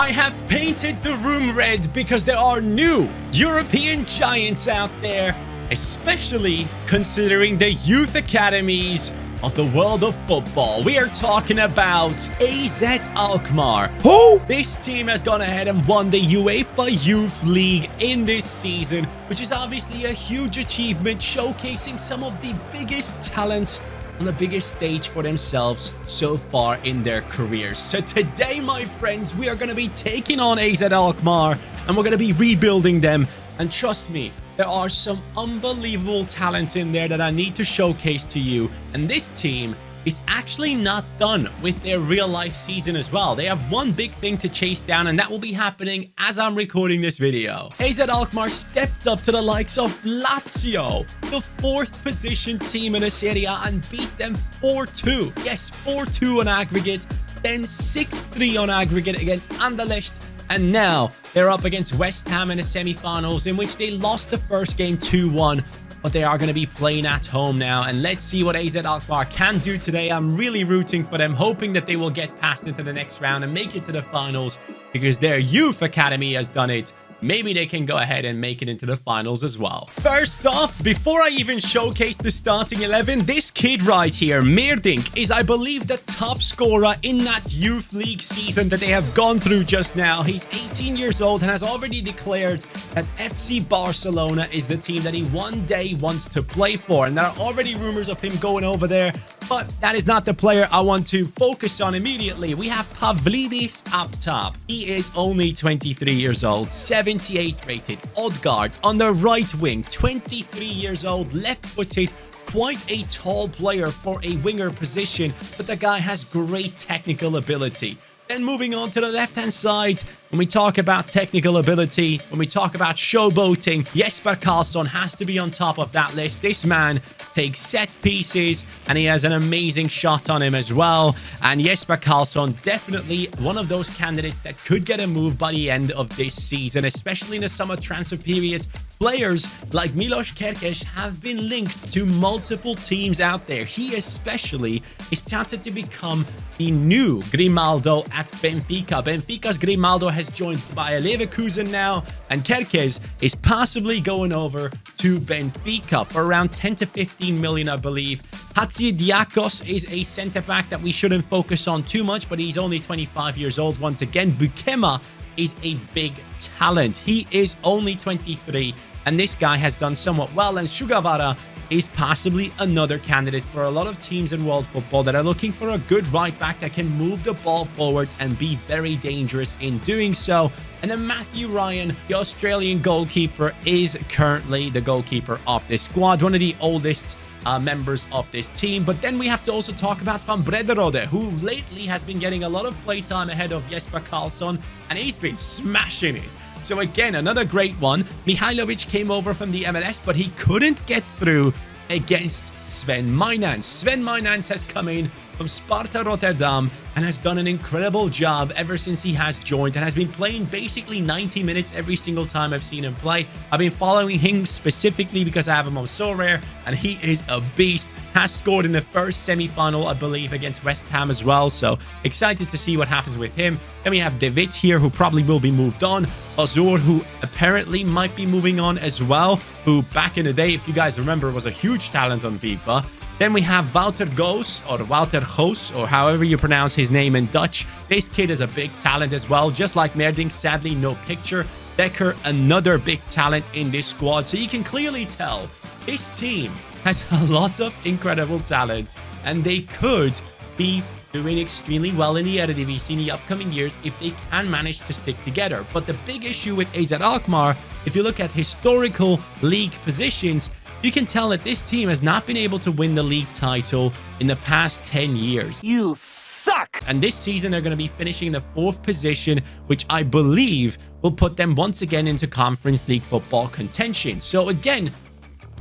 I have painted the room red because there are new European giants out there, especially considering the youth academies of the world of football. We are talking about AZ ALKMAAR. Who? This team has gone ahead and won the UEFA Youth League in this season, which is obviously a huge achievement, showcasing some of the biggest talents on the biggest stage for themselves so far in their careers. So today, my friends, we are going to be taking on AZ ALKMAAR and we're going to be rebuilding them. And trust me, there are some unbelievable talent in there that I need to showcase to you. And this team is actually not done with their real life season as well. They have one big thing to chase down, and that will be happening as I'm recording this video. AZ ALKMAAR stepped up to the likes of Lazio, the 4th position team in the Serie A, and beat them 4-2. Yes, 4-2 on aggregate, then 6-3 on aggregate against Anderlecht. And now they're up against West Ham in the semi-finals, in which they lost the first game 2-1. But they are going to be playing at home now. And let's see what AZ ALKMAAR can do today. I'm really rooting for them, hoping that they will get past into the next round and make it to the finals, because their youth academy has done it. Maybe they can go ahead and make it into the finals as well. First off, before I even showcase the starting 11, this kid right here, Meerdink, is, I believe, the top scorer in that youth league season that they have gone through just now. He's 18 years old and has already declared that FC Barcelona is the team that he one day wants to play for. And there are already rumors of him going over there, but that is not the player I want to focus on immediately. We have Pavlidis up top. He is only 23 years old, 78 rated, Odegaard on the right wing, 23 years old, left-footed, quite a tall player for a winger position, but the guy has great technical ability. Then moving on to the left-hand side, when we talk about technical ability, when we talk about showboating, Jesper Karlsson has to be on top of that list. This man takes set pieces and he has an amazing shot on him as well. And Jesper Karlsson, definitely one of those candidates that could get a move by the end of this season, especially in the summer transfer period. Players like Milos Kerkez have been linked to multiple teams out there. He especially is touted to become the new Grimaldo at Benfica. Benfica's Grimaldo has joined Bayer Leverkusen now, and Kerkez is possibly going over to Benfica for around 10 to 15 million, I believe. Hatzidiakos is a centre-back that we shouldn't focus on too much, but he's only 25 years old once again. Bukema is a big talent. He is only 23, and this guy has done somewhat well, and Sugawara is possibly another candidate for a lot of teams in world football that are looking for a good right back that can move the ball forward and be very dangerous in doing so. And then Matthew Ryan, the Australian goalkeeper, is currently the goalkeeper of this squad, one of the oldest members of this team. But then we have to also talk about Van Brederode, who lately has been getting a lot of playtime ahead of Jesper Karlsson, and he's been smashing it. So again, another great one. Mihailovic came over from the MLS, but he couldn't get through against Sven Mynans. Sven Mynans has come in from Sparta Rotterdam and has done an incredible job ever since he has joined, and has been playing basically 90 minutes every single time I've seen him play. I've been following him specifically because I have him on so rare, and he is a beast. Has scored in the first semi-final, I believe, against West Ham as well. So excited to see what happens with him. Then we have De Witt here, who probably will be moved on. Azur, who apparently might be moving on as well, who back in the day, if you guys remember, was a huge talent on FIFA. Then we have Wouter Goos, or Wouter Goos, or however you pronounce his name in Dutch. This kid is a big talent as well, just like Meerdink. Sadly, no picture. Dekker, another big talent in this squad. So you can clearly tell this team has a lot of incredible talents, and they could be doing extremely well in the Eredivisie in the upcoming years if they can manage to stick together. But the big issue with AZ ALKMAAR, if you look at historical league positions, you can tell that this team has not been able to win the league title in the past 10 years. You suck! And this season, they're going to be finishing in the 4th position, which I believe will put them once again into Conference League football contention. So again,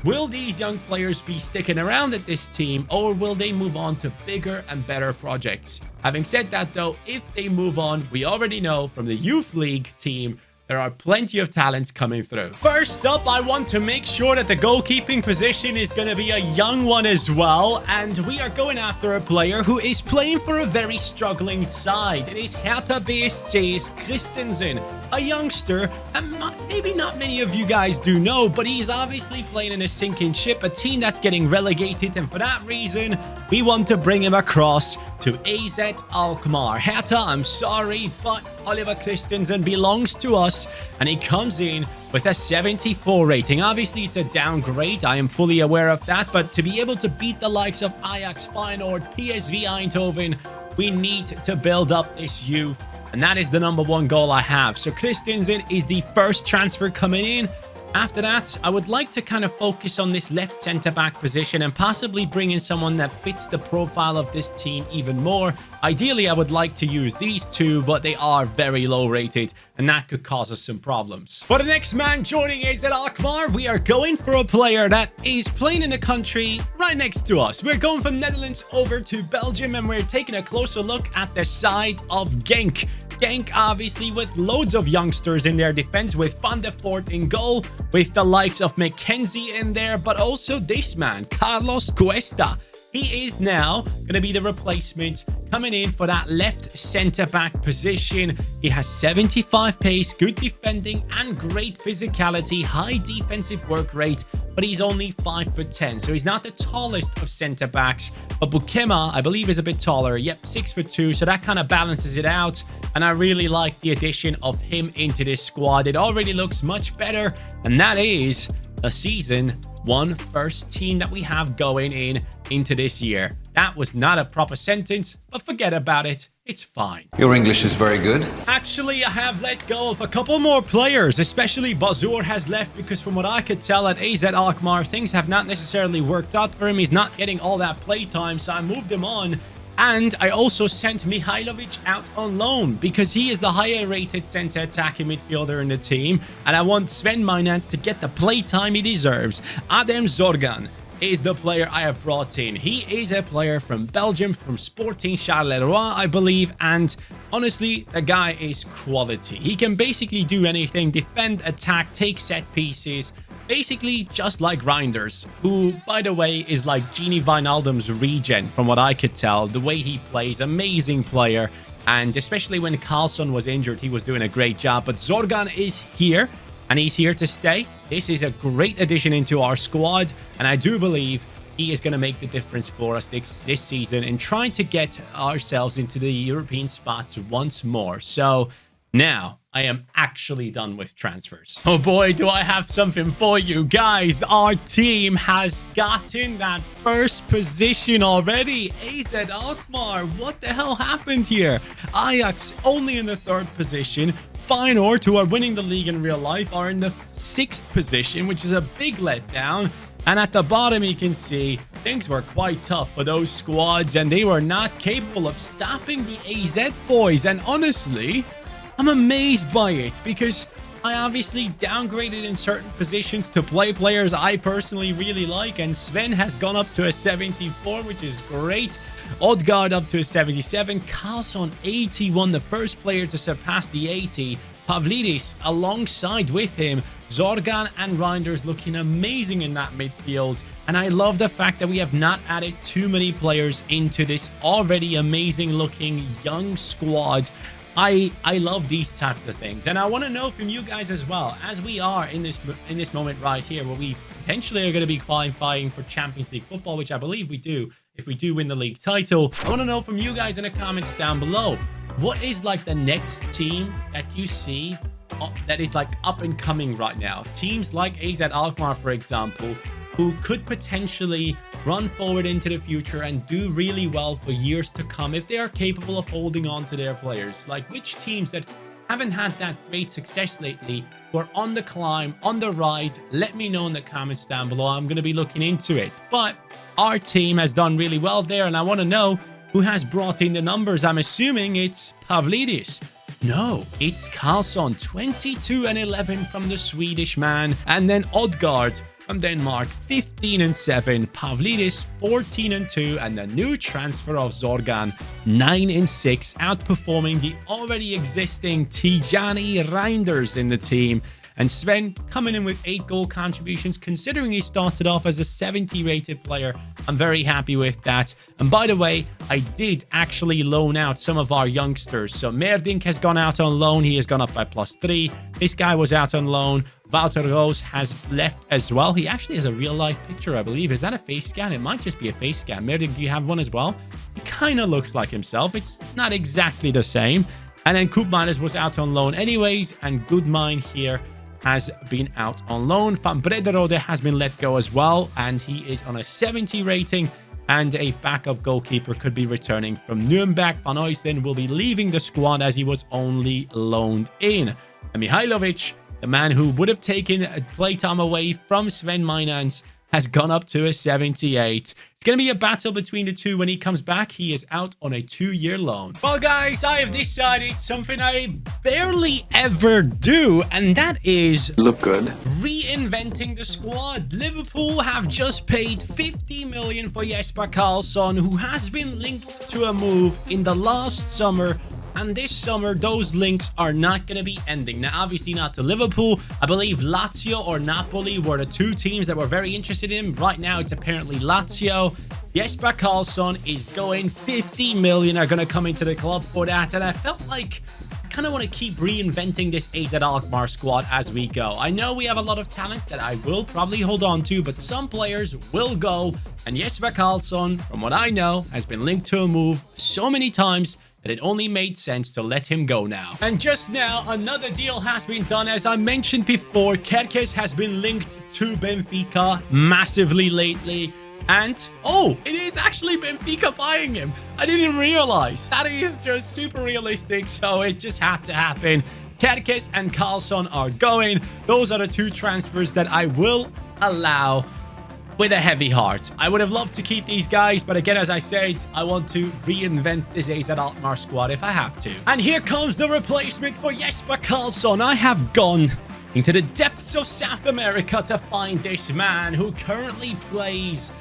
will these young players be sticking around at this team, or will they move on to bigger and better projects? Having said that, though, if they move on, we already know from the Youth League team there are plenty of talents coming through. First up, I want to make sure that the goalkeeping position is going to be a young one as well. And we are going after a player who is playing for a very struggling side. It is Hertha BSC's Christensen, a youngster, and maybe not many of you guys do know, but he's obviously playing in a sinking ship, a team that's getting relegated. And for that reason, we want to bring him across to AZ ALKMAAR. Hertha, I'm sorry, but Oliver Christensen belongs to us, and he comes in with a 74 rating. Obviously, it's a downgrade. I am fully aware of that, but to be able to beat the likes of Ajax, Feyenoord, PSV Eindhoven, we need to build up this youth, and that is the #1 goal I have. So Christensen is the first transfer coming in. After that, I would like to kind of focus on this left centre-back position and possibly bring in someone that fits the profile of this team even more. Ideally, I would like to use these two, but they are very low rated, and that could cause us some problems. For the next man joining AZ ALKMAAR, we are going for a player that is playing in a country right next to us. We're going from Netherlands over to Belgium, and we're taking a closer look at the side of Genk. Genk, obviously, with loads of youngsters in their defense, with Van der Voort in goal, with the likes of McKenzie in there, but also this man, Carlos Cuesta. He is now going to be the replacement coming in for that left centre-back position. He has 75 pace, good defending, and great physicality, high defensive work rate, but he's only 5'10", so he's not the tallest of centre-backs. But Bukema, I believe, is a bit taller. Yep, 6'2", so that kind of balances it out, and I really like the addition of him into this squad. It already looks much better, and that is a season 1 first team that we have going into this year. That was not a proper sentence, but forget about it. It's fine. Your English is very good. Actually, I have let go of a couple more players, especially Bazour has left because from what I could tell at AZ ALKMAAR, things have not necessarily worked out for him. He's not getting all that play time, so I moved him on. And I also sent Mihailovic out on loan because he is the higher rated center attacking midfielder in the team. And I want Sven Mynans to get the play time he deserves. Adem Zorgan is the player I have brought in. He is a player from Belgium, from Sporting Charleroi, I believe. And honestly, the guy is quality. He can basically do anything, defend, attack, take set pieces. Basically, just like Reinders, who, by the way, is like Gini Wijnaldum's regen, from what I could tell. The way he plays, amazing player. And especially when Carlson was injured, he was doing a great job. But Zorgan is here, and he's here to stay. This is a great addition into our squad, and I do believe he is going to make the difference for us this season in trying to get ourselves into the European spots once more. So now I am actually done with transfers. Oh boy, do I have something for you guys. Our team has gotten that first position already. AZ ALKMAAR, what the hell happened here? Ajax only in the 3rd position. Feyenoord, who are winning the league in real life, are in the 6th position, which is a big letdown. And at the bottom, you can see things were quite tough for those squads, and they were not capable of stopping the AZ boys. And honestly, I'm amazed by it because I obviously downgraded in certain positions to play players I personally really like, and Sven has gone up to a 74, which is great. Odegaard up to a 77. Carlson 81, the first player to surpass the 80. Pavlidis alongside with him. Zorgan and Reinders looking amazing in that midfield. And I love the fact that we have not added too many players into this already amazing looking young squad. I love these types of things, and I want to know from you guys as well, as we are in this moment right here where we potentially are going to be qualifying for Champions League football, which I believe we do if we do win the league title. I want to know from you guys in the comments down below, what is like the next team that you see that is like up and coming right now? Teams like AZ ALKMAAR, for example, who could potentially run forward into the future and do really well for years to come if they are capable of holding on to their players. Like, which teams that haven't had that great success lately, who are on the climb, on the rise, let me know in the comments down below. I'm going to be looking into it. But our team has done really well there, and I want to know who has brought in the numbers. I'm assuming it's Pavlidis. No, it's Carlson, 22 and 11 from the Swedish man. And then Odegaard from Denmark, 15-7. Pavlidis, 14-2. And the new transfer of Zorgan, 9-6, outperforming the already existing Tijani Reinders in the team. And Sven coming in with 8 goal contributions, considering he started off as a 70 rated player. I'm very happy with that. And by the way, I did actually loan out some of our youngsters. So Merdink has gone out on loan. He has gone up by +3. This guy was out on loan. Wouter Roos has left as well. He actually has a real life picture, I believe. Is that a face scan? It might just be a face scan. Merdink, do you have one as well? He kind of looks like himself. It's not exactly the same. And then Koopmanus was out on loan anyways. And Goodmine here has been out on loan. Van Brederode has been let go as well, and he is on a 70 rating, and a backup goalkeeper could be returning from Nuremberg. Van Oysden will be leaving the squad as he was only loaned in. And Mihailovic, the man who would have taken playtime away from Sven Meinans, has gone up to a 78. It's going to be a battle between the two when he comes back. He is out on a 2-year loan. Well, guys, I have decided something I barely ever do, and that is look good. Reinventing the squad. Liverpool have just paid 50 million for Jesper Karlsson, who has been linked to a move in the last summer. And this summer, those links are not going to be ending. Now, obviously not to Liverpool. I believe Lazio or Napoli were the 2 teams that were very interested in him. Right now, it's apparently Lazio. Jesper Karlsson is going. 50 million are going to come into the club for that. And I felt like I kind of want to keep reinventing this AZ ALKMAAR squad as we go. I know we have a lot of talents that I will probably hold on to, but some players will go. And Jesper Karlsson, from what I know, has been linked to a move so many times that it only made sense to let him go now. And just now, another deal has been done. As I mentioned before, Kerkez has been linked to Benfica massively lately. And, oh, it is actually Benfica buying him. I didn't realize. That is just super realistic, so it just had to happen. Kerkez and Karlsson are going. Those are the 2 transfers that I will allow with a heavy heart. I would have loved to keep these guys, but again, as I said, I want to reinvent this AZ ALKMAAR squad if I have to. And here comes the replacement for Jesper Karlsson. I have gone into the depths of South America to find this man who currently plays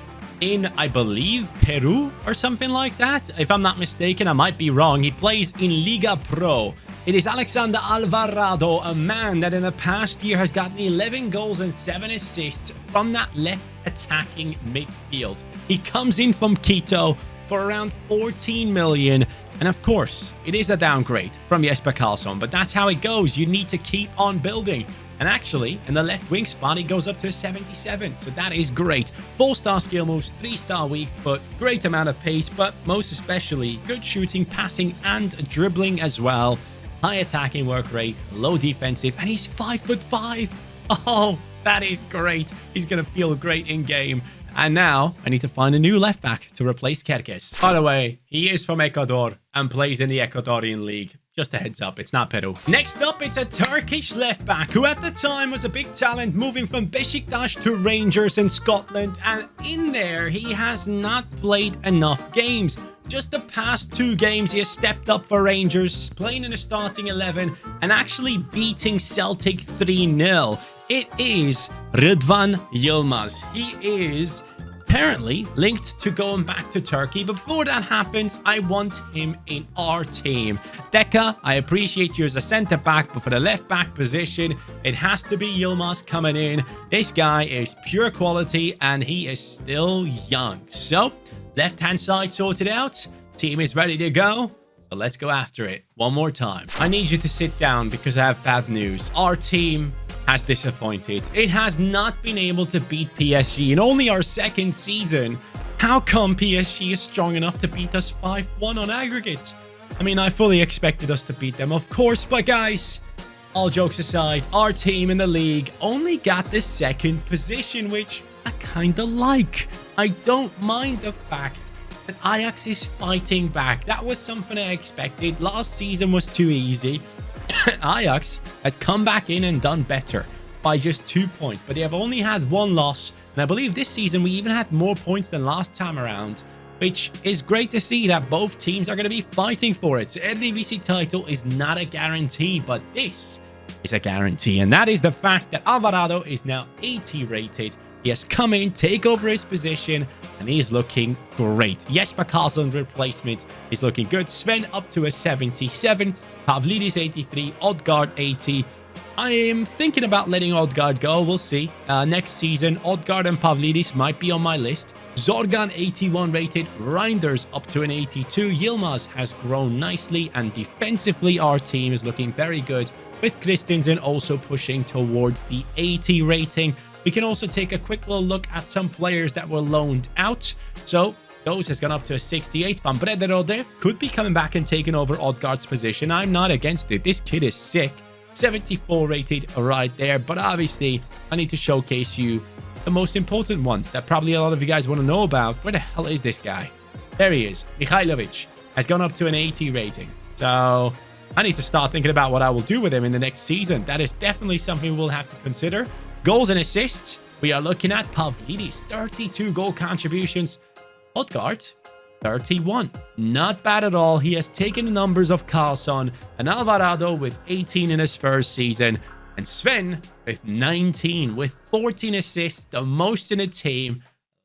in, I believe, Peru or something like that. If I'm not mistaken, I might be wrong. He plays in Liga Pro. It is Alexander Alvarado, a man that in the past year has gotten 11 goals and 7 assists from that left attacking midfield. He comes in from Quito for around 14 million. And of course, it is a downgrade from Jesper Karlsson, but that's how it goes. You need to keep on building. And actually, in the left wing spot, he goes up to a 77. So that is great. 4-star skill moves, 3-star weak foot, great amount of pace, but most especially good shooting, passing, and dribbling as well. High attacking work rate, low defensive, and he's 5'5". Oh, that is great. He's going to feel great in game. And now I need to find a new left back to replace Kerkez. By the way, he is from Ecuador and plays in the Ecuadorian league. Just a heads up, it's not Peru. Next up, it's a Turkish left back who at the time was a big talent, moving from Besiktas to Rangers in Scotland. And in there, he has not played enough games. Just the past 2 games, he has stepped up for Rangers, playing in the starting 11 and actually beating Celtic 3-0. It is Rıdvan Yılmaz. He is apparently linked to going back to Turkey. But before that happens, I want him in our team. Deka, I appreciate you as a centre-back, but for the left-back position, it has to be Yilmaz coming in. This guy is pure quality, and he is still young. So, left-hand side sorted out. Team is ready to go. So let's go after it one more time. I need you to sit down because I have bad news. Our team has disappointed. It has not been able to beat PSG in only our 2nd season. How come PSG is strong enough to beat us 5-1 on aggregate? I mean, I fully expected us to beat them, of course, but guys, all jokes aside, our team in the league only got the 2nd position, which I kind of like. I don't mind the fact that Ajax is fighting back. That was something I expected. Last season was too easy. Ajax has come back in and done better by just 2 points, but they have only had 1 loss. And I believe this season we even had more points than last time around, which is great to see that both teams are going to be fighting for it. So Eredivisie title is not a guarantee, but this is a guarantee. And that is the fact that Alvarado is now 80 rated. He has come in, take over his position, and he's looking great. Jesper Karlsson's replacement is looking good. Sven up to a 77. Pavlidis 83. Odgaard 80. I am thinking about letting Odgaard go. We'll see. Next season, Odgaard and Pavlidis might be on my list. Zorgan 81 rated. Reinders up to an 82. Yilmaz has grown nicely, and defensively our team is looking very good, with Christensen also pushing towards the 80 rating. We can also take a quick little look at some players that were loaned out. So Those has gone up to a 68. Van Brederode could be coming back and taking over Odgaard's position. I'm not against it. This kid is sick. 74 rated right there. But obviously, I need to showcase you the most important one that probably a lot of you guys want to know about. Where the hell is this guy? There he is. Mihailovic has gone up to an 80 rating. So I need to start thinking about what I will do with him in the next season. That is definitely something we'll have to consider. Goals and assists. We are looking at Pavlidis, 32 goal contributions. Odgaard, 31. Not bad at all. He has taken the numbers of Karlsson and Alvarado with 18 in his first season. And Sven with 19, with 14 assists, the most in a team.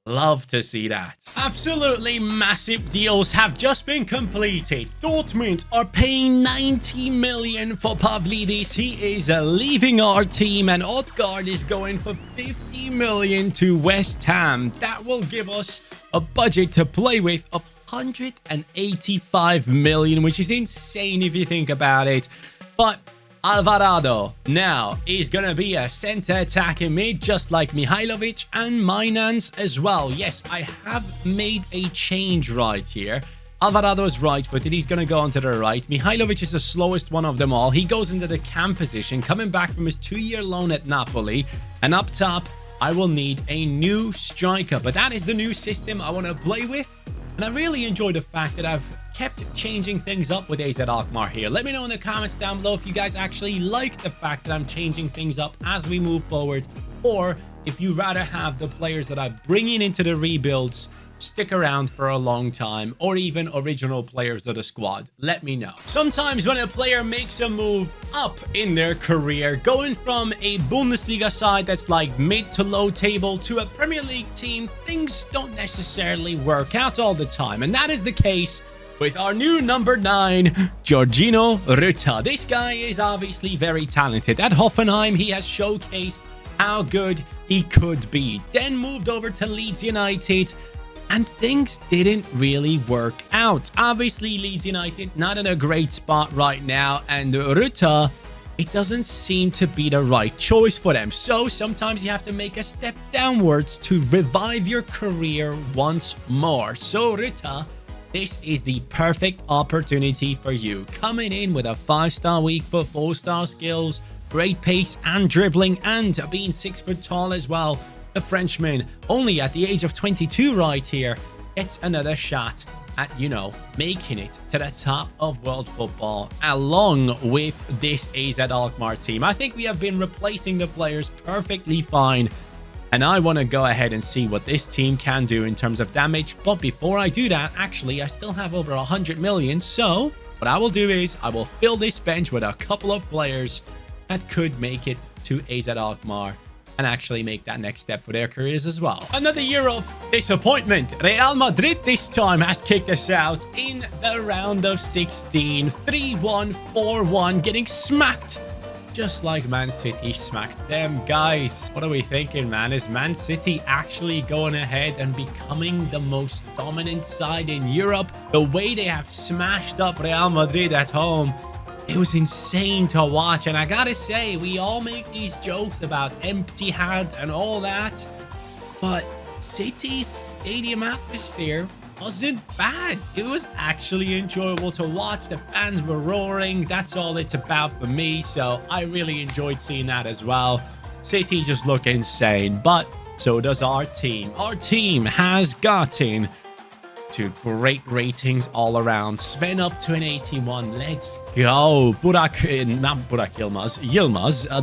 Love to see that. Absolutely massive deals have just been completed. Dortmund are paying 90 million for Pavlidis. He is leaving our team, and Odgaard is going for 50 million to West Ham. That will give us a budget to play with of 185 million, which is insane if you think about it. But Alvarado now is going to be a center attacking mid, just like Mihailovic and Mainans as well. Yes, I have made a change right here. Alvarado is right-footed. He's going to go onto the right. Mihailovic is the slowest one of them all. He goes into the cam position, coming back from his 2-year loan at Napoli. And up top, I will need a new striker. But that is the new system I want to play with. And I really enjoy the fact that I've kept changing things up with AZ Alkmaar here. Let me know in the comments down below if you guys actually like the fact that I'm changing things up as we move forward, or if you rather have the players that I'm bringing into the rebuilds stick around for a long time, or even original players of the squad. Let me know. Sometimes when a player makes a move up in their career, going from a Bundesliga side that's like mid to low table to a Premier League team, things don't necessarily work out all the time. And that is the case with our new number 9, Georgino Ruta. This guy is obviously very talented. At Hoffenheim, he has showcased how good he could be. Then moved over to Leeds United, and things didn't really work out. Obviously, Leeds United not in a great spot right now, and Ruta, it doesn't seem to be the right choice for them. So sometimes you have to make a step downwards to revive your career once more. So Ruta, this is the perfect opportunity for you. Coming in with a 5-star weak foot, 4-star skills, great pace and dribbling, and being 6 foot tall as well. The Frenchman, only at the age of 22 right here, gets another shot at, you know, making it to the top of world football along with this AZ Alkmaar team. I think we have been replacing the players perfectly fine. And I want to go ahead and see what this team can do in terms of damage. But before I do that, actually, I still have over 100 million. So what I will do is I will fill this bench with a couple of players that could make it to AZ Alkmaar and actually make that next step for their careers as well. Another year of disappointment. Real Madrid this time has kicked us out in the round of 16. 3-1, 4-1, getting smacked. Just like Man City smacked them. Guys, what are we thinking, man? Is Man City actually going ahead and becoming the most dominant side in Europe? The way they have smashed up Real Madrid at home, it was insane to watch. And I gotta say, we all make these jokes about empty head and all that, but City's stadium atmosphere wasn't bad. It was actually enjoyable to watch. The fans were roaring. That's all it's about for me. So I really enjoyed seeing that as well. City just look insane, but so does our team. Our team has gotten to great ratings all around. Sven up to an 81. Let's go. Yilmaz.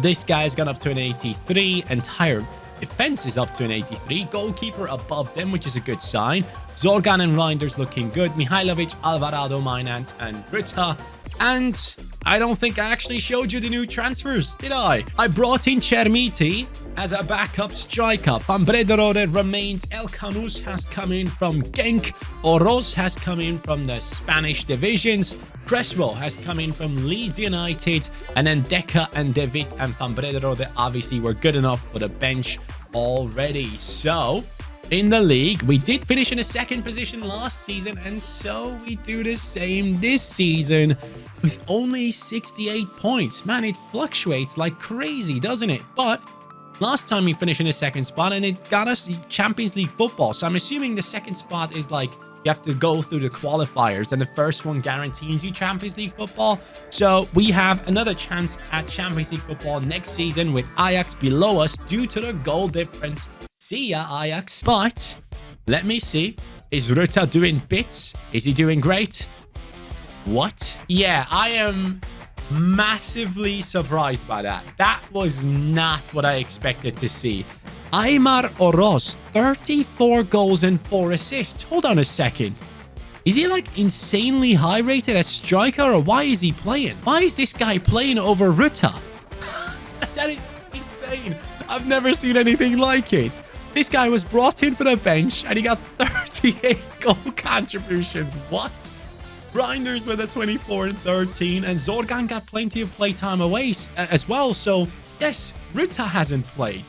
This guy's gone up to an 83. Entire Defense is up to an 83. Goalkeeper above them, which is a good sign. Zorgan and Reinders looking good. Mihailovic, Alvarado, Mainans, and Ruta. And I don't think I actually showed you the new transfers, did I? I brought in Chermiti as a backup striker. Van Brederode remains. El Canus has come in from Genk. Oroz has come in from the Spanish divisions. Cresswell has come in from Leeds United. And then Deca and David and Van Brederode obviously were good enough for the bench already. So in the league, we did finish in a second position last season, and so we do the same this season with only 68 points. Man, it fluctuates like crazy, doesn't it? But last time we finished in a second spot, and it got us Champions League football. So I'm assuming the second spot is like you have to go through the qualifiers, and the first one guarantees you Champions League football. So we have another chance at Champions League football next season with Ajax below us due to the goal difference. See ya, Ajax. But let me see. Is Ruta doing bits? Is he doing great? What? Yeah, I am massively surprised by that. That was not what I expected to see. ALKMAAR Oroz, 34 goals and 4 assists. Hold on a second. Is he like insanely high rated as striker, or why is he playing? Why is this guy playing over Ruta? That is insane. I've never seen anything like it. This guy was brought in for the bench and he got 38 goal contributions. What? Reinders with a 24 and 13, and Zorgan got plenty of playtime away as well. So yes, Ruta hasn't played.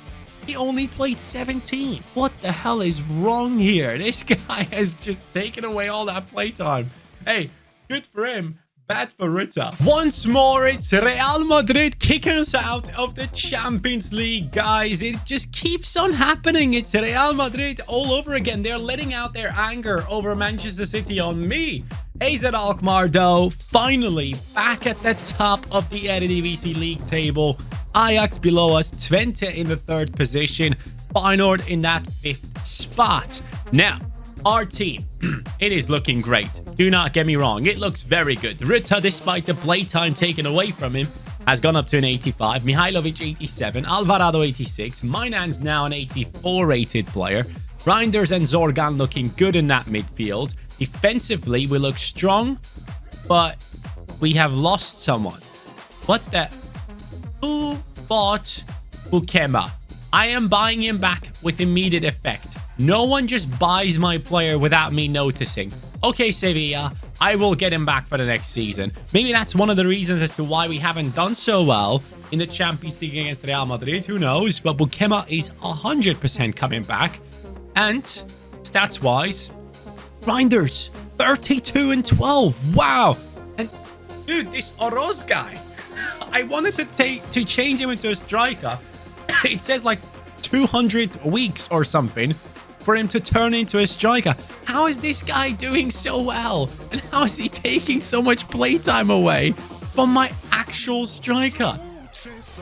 He only played 17. What the hell is wrong here? This guy has just taken away all that playtime. Hey, good for him. Bad for Ruta. Once more, it's Real Madrid kicking us out of the Champions League, guys. It just keeps on happening. It's Real Madrid all over again. They're letting out their anger over Manchester City on me. AZ Alkmaar, though, finally back at the top of the Eredivisie League table. Ajax below us, Twente in the 3rd position, Feyenoord in that 5th spot. Now, our team, it is looking great. Do not get me wrong. It looks very good. Ruta, despite the playtime taken away from him, has gone up to an 85. Mihailovic, 87. Alvarado, 86. Mainan's now an 84 rated player. Reinders and Zorgan looking good in that midfield. Defensively, we look strong, but we have lost someone. What the... Who bought Bukema? I am buying him back with immediate effect. No one just buys my player without me noticing. Okay, Sevilla, I will get him back for the next season. Maybe that's one of the reasons as to why we haven't done so well in the Champions League against Real Madrid. Who knows? But Bukema is 100% coming back. And stats-wise, Reinders, 32 and 12. Wow. And dude, this Oroz guy, I wanted to change him into a striker. It says like 200 weeks or something for him to turn into a striker. How is this guy doing so well? And how is he taking so much playtime away from my actual striker?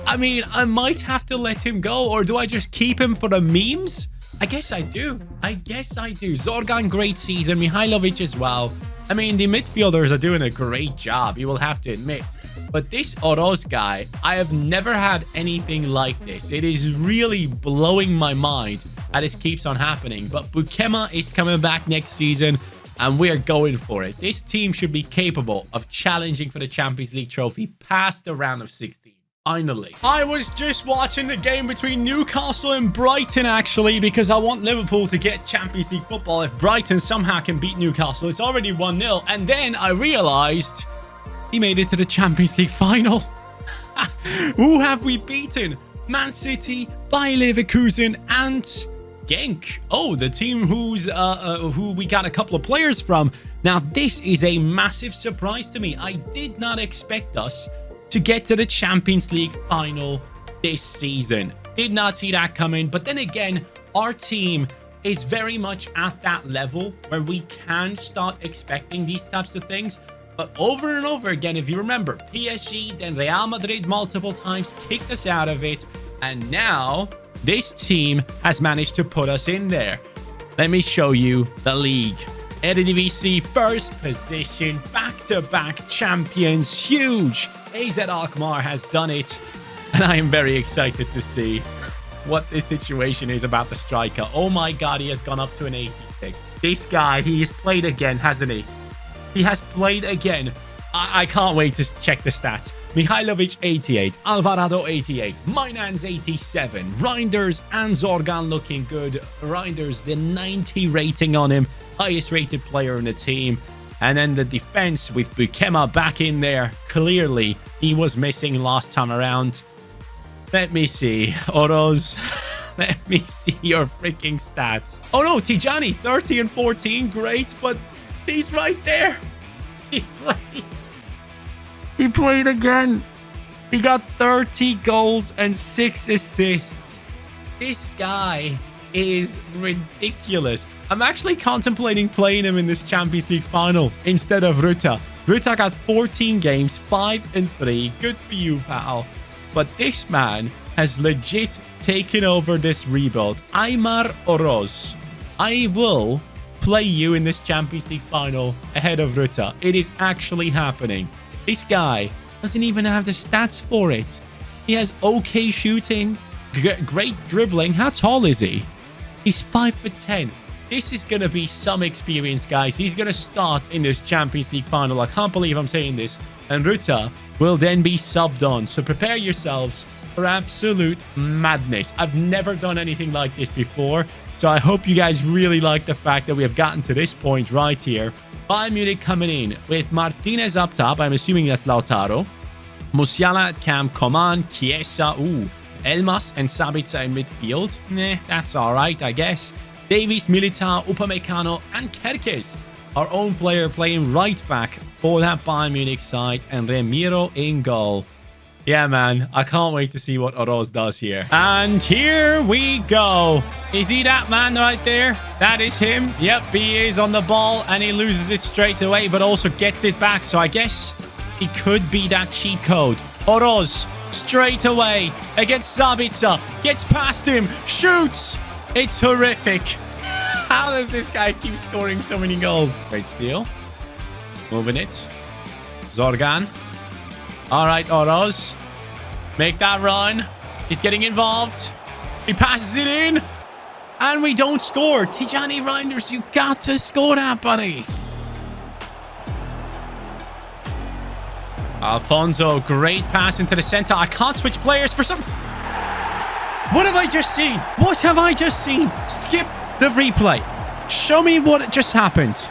I mean, I might have to let him go, or do I just keep him for the memes? I guess I do. Zorgan, great season. Mihailovic as well. I mean, the midfielders are doing a great job, you will have to admit. But this Oroz guy, I have never had anything like this. It is really blowing my mind that this keeps on happening. But Bukema is coming back next season, and we are going for it. This team should be capable of challenging for the Champions League trophy past the round of 16. Finally. I was just watching the game between Newcastle and Brighton, actually, because I want Liverpool to get Champions League football. If Brighton somehow can beat Newcastle, it's already 1-0. And then I realized he made it to the Champions League final. Who have we beaten? Man City, Bayer Leverkusen, and Genk. Oh, the team who we got a couple of players from. Now, this is a massive surprise to me. I did not expect us to get to the Champions League final this season. Did not see that coming. But then again, our team is very much at that level where we can start expecting these types of things. But over and over again, if you remember, PSG, then Real Madrid multiple times kicked us out of it. And now this team has managed to put us in there. Let me show you the league. Eredivisie, 1st position, back-to-back champions, huge. AZ Alkmaar has done it, and I am very excited to see what this situation is about the striker. Oh my god, he has gone up to an 86. This guy, he has played again, hasn't he? He has played again. I can't wait to check the stats. Mihailovic 88, Alvarado 88, Mainans 87, Reinders and Zorgan looking good. Reinders, the 90 rating on him, highest rated player in the team. And then the defense with Bukema back in there. Clearly, he was missing last time around. Let me see. Oroz, let me see your freaking stats. Oh no, Tijani, 30 and 14. Great, but he's right there. He played. He played again. He got 30 goals and 6 assists. This guy is ridiculous. I'm actually contemplating playing him in this Champions League final instead of Ruta. Ruta got 14 games, 5 and 3. Good for you, pal. But this man has legit taken over this rebuild. ALKMAAR Oroz, I will play you in this Champions League final ahead of Ruta. It is actually happening. This guy doesn't even have the stats for it. He has okay shooting, great dribbling. How tall is he? He's 5'10". This is going to be some experience, guys. He's going to start in this Champions League final. I can't believe I'm saying this. And Ruta will then be subbed on. So prepare yourselves for absolute madness. I've never done anything like this before. So I hope you guys really like the fact that we have gotten to this point right here. Bayern Munich coming in with Martinez up top. I'm assuming that's Lautaro. Musiala at camp. Coman, Chiesa, Elmas and Sabitzer in midfield. That's all right, I guess. Davies, Militao, Upamecano and Kerkez. Our own player playing right back for that Bayern Munich side. And Remiro in goal. Yeah, man. I can't wait to see what Oroz does here. And here we go. Is he that man right there? That is him. Yep, he is on the ball and he loses it straight away, but also gets it back. So I guess he could be that cheat code. Oroz straight away against Sabitzer. Gets past him. Shoots. It's horrific. How does this guy keep scoring so many goals? Great steal. Moving it. Zorgan. All right, Oroz. Make that run. He's getting involved. He passes it in. And we don't score. Tijani Reinders, you got to score that, buddy. Alfonso, great pass into the center. I can't switch players for some... What have I just seen? What have I just seen? Skip the replay. Show me what just happened.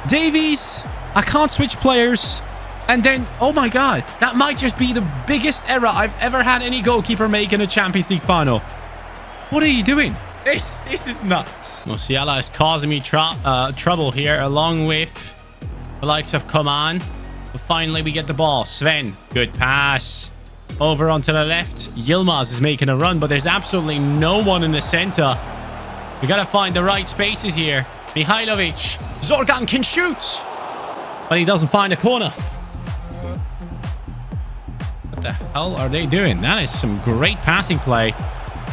Davies, I can't switch players. And then, oh my god, that might just be the biggest error I've ever had any goalkeeper make in a Champions League final. What are you doing? This is nuts. Musiala is causing me trouble here, along with the likes of Coman. But finally, we get the ball. Sven, good pass. Over onto the left. Yilmaz is making a run, but there's absolutely no one in the center. We got to find the right spaces here. Mihailovic. Zorgan can shoot. But he doesn't find a corner. What the hell are they doing? That is some great passing play.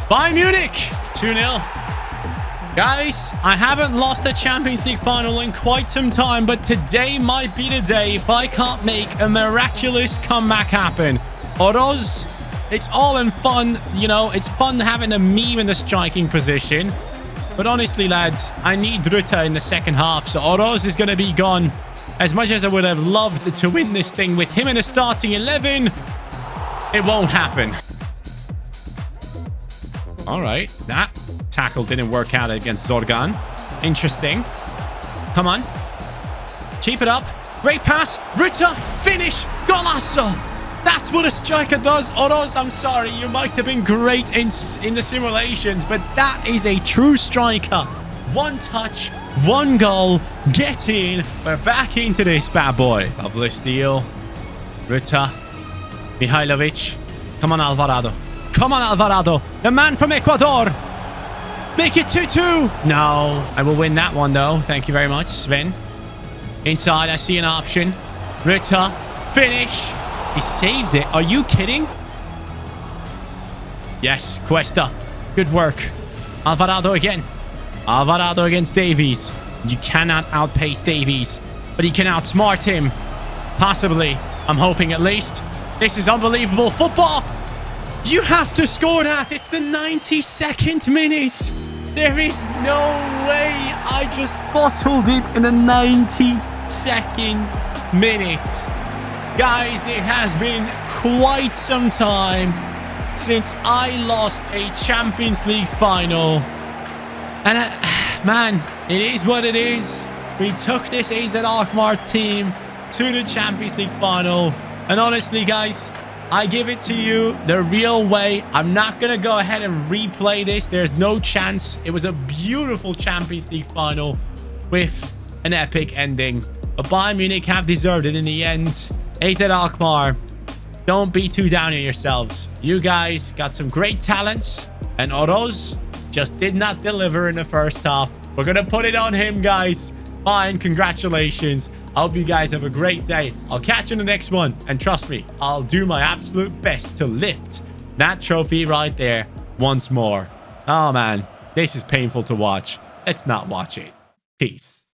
Bayern Munich. 2-0. Guys, I haven't lost a Champions League final in quite some time, but today might be the day if I can't make a miraculous comeback happen. Oroz, it's all in fun. You know, it's fun having a meme in the striking position. But honestly, lads, I need Ruta in the second half, so Oroz is going to be gone. As much as I would have loved to win this thing with him in the starting 11, it won't happen. All right, that tackle didn't work out against Zorgan. Interesting. Come on. Keep it up. Great pass. Ruta. Finish. Golazo. That's what a striker does. Oroz, I'm sorry. You might have been great in the simulations, but that is a true striker. One touch, one goal. Get in. We're back into this bad boy. Lovely steal. Ruta. Mihailovic. Come on, Alvarado. Come on, Alvarado. The man from Ecuador. Make it 2-2. No. I will win that one, though. Thank you very much, Sven. Inside, I see an option. Ruta. Finish. He saved it. Are you kidding? Yes, Cuesta. Good work. Alvarado again. Alvarado against Davies. You cannot outpace Davies, but he can outsmart him. Possibly. I'm hoping at least. This is unbelievable football. You have to score that. It's the 92nd minute. There is no way I just bottled it in the 92nd minute. Guys, it has been quite some time since I lost a Champions League final. And man, it is what it is. We took this AZ ALKMAAR team to the Champions League final. And honestly, guys, I give it to you the real way. I'm not going to go ahead and replay this. There's no chance. It was a beautiful Champions League final with an epic ending. But Bayern Munich have deserved it in the end. AZ ALKMAAR, don't be too down on yourselves. You guys got some great talents. And Oroz just did not deliver in the first half. We're going to put it on him, guys. Fine, congratulations. I hope you guys have a great day. I'll catch you in the next one. And trust me, I'll do my absolute best to lift that trophy right there once more. Oh, man. This is painful to watch. Let's not watch it. Peace.